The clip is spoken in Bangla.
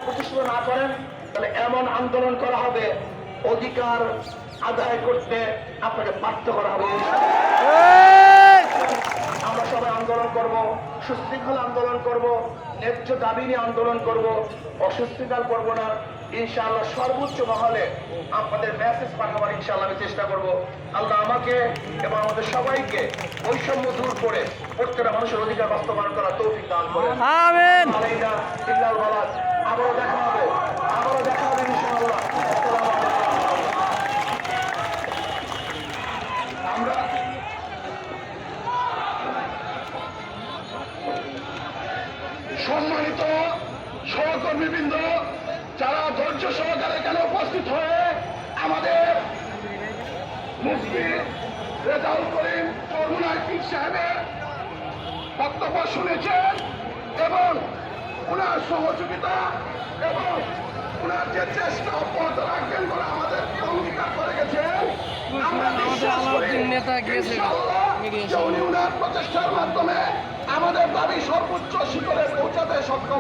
প্রতিষ্ঠিত না করেন তাহলে এমন আন্দোলন করা হবে, অধিকার আদায় করতে আপনাকে বাধ্য করা হবে। আমরা সবাই আন্দোলন করব, সুশৃঙ্খল আন্দোলন করব, ন্যায্য দাবি নিয়ে আন্দোলন করব, অসুস্থিকার করব না। ইনশাআল্লাহ সর্বোচ্চ মহলে আপনাদের মেসেজ পাঠাবার ইনশাআল্লাহ আমি চেষ্টা করব। আল্লাহ আমাকে এবং আমাদের সবাইকে বৈষম্য দূর করে প্রত্যেকটা মানুষের অধিকার বাস্তবায়ন করার তৌফিক দান করেন। আমিন। আবারও দেখা হবে, আবারও দেখা হবে ইনশাআল্লাহ। আসসালামু আলাইকুম। আমরা সম্মানিত সহকর্মীবৃন্দ, যারা ধৈর্য সহকারে এখানে উপস্থিত হয়ে আমাদের মুফতি রেজাউল করিম চরমুনার পীর সাহেবের বক্তব্য শুনেছেন এবং ওনার সহযোগিতা এবং ওনার যে চেষ্টা অব্যাহত রাখবেন বলে আমাদেরকে অঙ্গীকার করে গেছেন, আমরা বিশ্বাস করি ইনশাআল্লাহ যে উনি ওনার প্রচেষ্টার মাধ্যমে আমাদের দাবি সর্বোচ্চ শিখরে পৌঁছাতে সক্ষম।